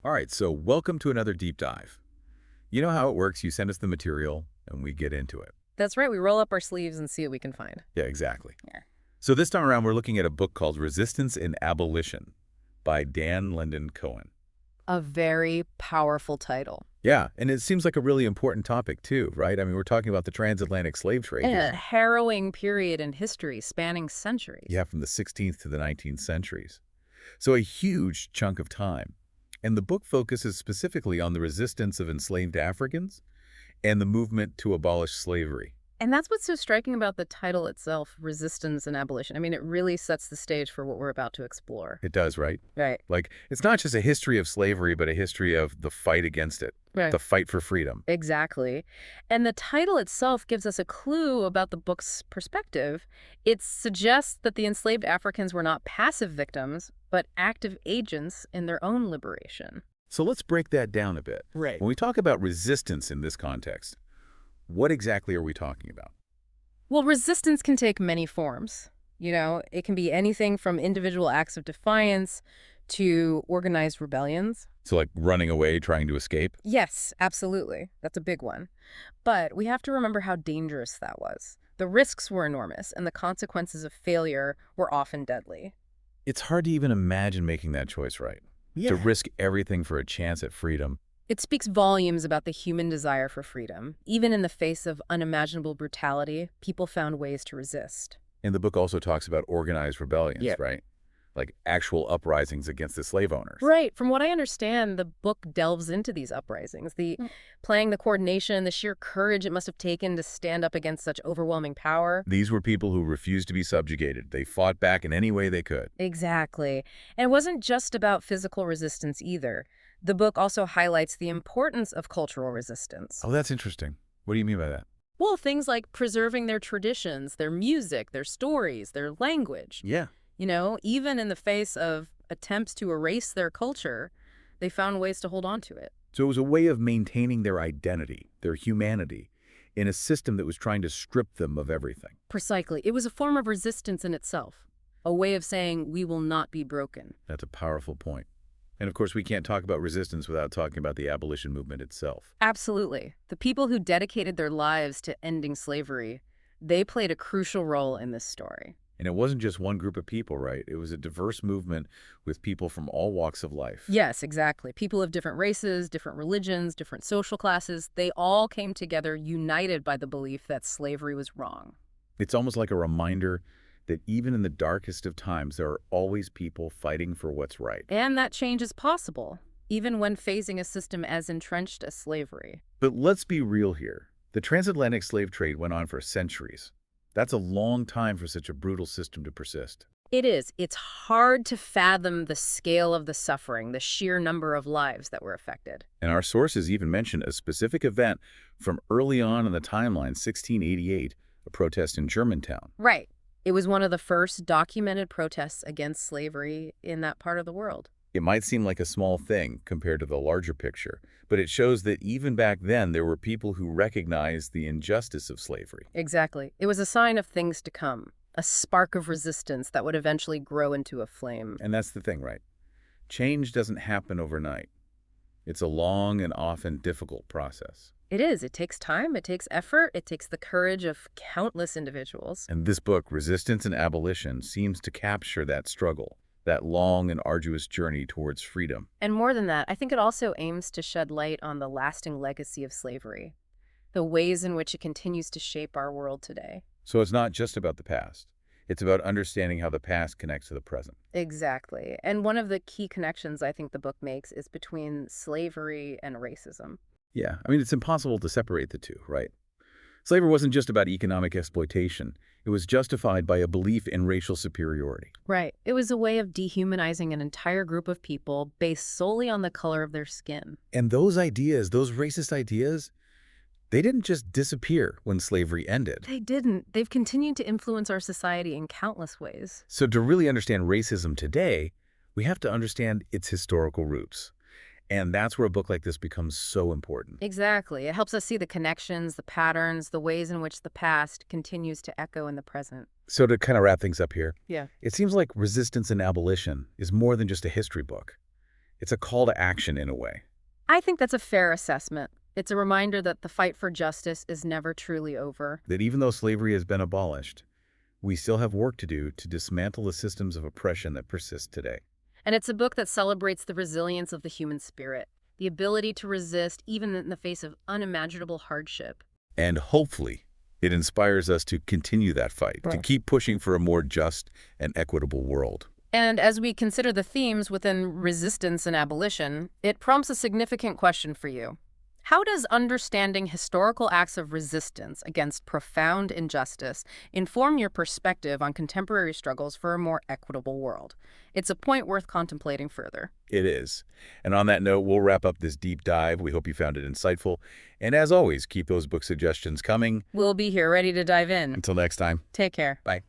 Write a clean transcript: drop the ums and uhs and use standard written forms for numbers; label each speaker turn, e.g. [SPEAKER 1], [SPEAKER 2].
[SPEAKER 1] All right, so welcome to another deep dive. You know how it works. You send us the material and we get into it.
[SPEAKER 2] That's right. We roll up our sleeves and see what we can find.
[SPEAKER 1] Yeah, exactly.
[SPEAKER 2] Yeah.
[SPEAKER 1] So this time around, we're looking at a book called Resistance and Abolition by Dan Lyndon-Cohen.
[SPEAKER 2] A very powerful title.
[SPEAKER 1] Yeah, and it seems like a really important topic too, right? I mean, we're talking about the transatlantic slave trade
[SPEAKER 2] And
[SPEAKER 1] here.
[SPEAKER 2] a harrowing period in history spanning centuries.
[SPEAKER 1] Yeah, from the 16th to the 19th centuries. So a huge chunk of time. And the book focuses specifically on the resistance of enslaved Africans and the movement to abolish slavery.
[SPEAKER 2] And that's what's so striking about the title itself, Resistance and Abolition. I mean, it really sets the stage for what we're about to explore.
[SPEAKER 1] It does, right?
[SPEAKER 2] Right.
[SPEAKER 1] Like, it's not just a history of slavery, but a history of the fight against it,
[SPEAKER 2] Right.
[SPEAKER 1] the fight for freedom.
[SPEAKER 2] Exactly. And the title itself gives us a clue about the book's perspective. It suggests that the enslaved Africans were not passive victims, but active agents in their own liberation.
[SPEAKER 1] So let's break that down a bit.
[SPEAKER 2] Right.
[SPEAKER 1] When we talk about resistance in this context, what exactly are we talking about?
[SPEAKER 2] Well, resistance can take many forms. It can be anything from individual acts of defiance to organized rebellions.
[SPEAKER 1] So like running away, trying to escape?
[SPEAKER 2] Yes, absolutely. That's a big one. But we have to remember how dangerous that was. The risks were enormous, and the consequences of failure were often deadly.
[SPEAKER 1] It's hard to even imagine making that choice, right? To risk everything for a chance at freedom.
[SPEAKER 2] It speaks volumes about the human desire for freedom. Even in the face of unimaginable brutality, people found ways to resist.
[SPEAKER 1] And the book also talks about organized rebellions,
[SPEAKER 2] Yeah.
[SPEAKER 1] right? Like actual uprisings against the slave owners.
[SPEAKER 2] Right. From what I understand, the book delves into these uprisings, playing the coordination, the sheer courage it must have taken to stand up against such overwhelming power.
[SPEAKER 1] These were people who refused to be subjugated. They fought back in any way they could.
[SPEAKER 2] Exactly. And it wasn't just about physical resistance either. The book also highlights the importance of cultural resistance.
[SPEAKER 1] Oh, that's interesting. What do you mean by that?
[SPEAKER 2] Well, things like preserving their traditions, their music, their stories, their language.
[SPEAKER 1] Yeah.
[SPEAKER 2] Even in the face of attempts to erase their culture, they found ways to hold on to it.
[SPEAKER 1] So it was a way of maintaining their identity, their humanity, in a system that was trying to strip them of everything.
[SPEAKER 2] Precisely. It was a form of resistance in itself, a way of saying we will not be broken.
[SPEAKER 1] That's a powerful point. And of course, we can't talk about resistance without talking about the abolition movement itself.
[SPEAKER 2] Absolutely. The people who dedicated their lives to ending slavery, they played a crucial role in this story.
[SPEAKER 1] And it wasn't just one group of people, right? It was a diverse movement with people from all walks of life.
[SPEAKER 2] Yes, exactly. People of different races, different religions, different social classes, they all came together united by the belief that slavery was wrong.
[SPEAKER 1] It's almost like a reminder that even in the darkest of times, there are always people fighting for what's right.
[SPEAKER 2] And that change is possible, even when facing a system as entrenched as slavery.
[SPEAKER 1] But let's be real here. The transatlantic slave trade went on for centuries. That's a long time for such a brutal system to persist.
[SPEAKER 2] It is. It's hard to fathom the scale of the suffering, the sheer number of lives that were affected.
[SPEAKER 1] And our sources even mention a specific event from early on in the timeline, 1688, a protest in Germantown.
[SPEAKER 2] Right. It was one of the first documented protests against slavery in that part of the world.
[SPEAKER 1] It might seem like a small thing compared to the larger picture, but it shows that even back then there were people who recognized the injustice of slavery.
[SPEAKER 2] Exactly. It was a sign of things to come, a spark of resistance that would eventually grow into a flame.
[SPEAKER 1] And that's the thing, right? Change doesn't happen overnight. It's a long and often difficult process.
[SPEAKER 2] It is. It takes time. It takes effort. It takes the courage of countless individuals.
[SPEAKER 1] And this book, Resistance and Abolition, seems to capture that struggle, that long and arduous journey towards freedom.
[SPEAKER 2] And more than that, I think it also aims to shed light on the lasting legacy of slavery, the ways in which it continues to shape our world today.
[SPEAKER 1] So it's not just about the past. It's about understanding how the past connects to the present.
[SPEAKER 2] Exactly. And one of the key connections I think the book makes is between slavery and racism.
[SPEAKER 1] Yeah, I mean, it's impossible to separate the two, right? Slavery wasn't just about economic exploitation. It was justified by a belief in racial superiority.
[SPEAKER 2] Right. It was a way of dehumanizing an entire group of people based solely on the color of their skin.
[SPEAKER 1] And those ideas, those racist ideas, they didn't just disappear when slavery ended.
[SPEAKER 2] They didn't. They've continued to influence our society in countless ways.
[SPEAKER 1] So to really understand racism today, we have to understand its historical roots. And that's where a book like this becomes so important.
[SPEAKER 2] Exactly. It helps us see the connections, the patterns, the ways in which the past continues to echo in the present.
[SPEAKER 1] So to kind of wrap things up here,
[SPEAKER 2] Yeah.
[SPEAKER 1] it seems like Resistance and Abolition is more than just a history book. It's a call to action in a way.
[SPEAKER 2] I think that's a fair assessment. It's a reminder that the fight for justice is never truly over.
[SPEAKER 1] That even though slavery has been abolished, we still have work to do to dismantle the systems of oppression that persist today.
[SPEAKER 2] And it's a book that celebrates the resilience of the human spirit, the ability to resist even in the face of unimaginable hardship.
[SPEAKER 1] And hopefully, it inspires us to continue that fight, to keep pushing for a more just and equitable world.
[SPEAKER 2] And as we consider the themes within resistance and abolition, it prompts a significant question for you. How does understanding historical acts of resistance against profound injustice inform your perspective on contemporary struggles for a more equitable world? It's a point worth contemplating further.
[SPEAKER 1] It is. And on that note, we'll wrap up this deep dive. We hope you found it insightful. And as always, keep those book suggestions coming.
[SPEAKER 2] We'll be here ready to dive in.
[SPEAKER 1] Until next time.
[SPEAKER 2] Take care.
[SPEAKER 1] Bye.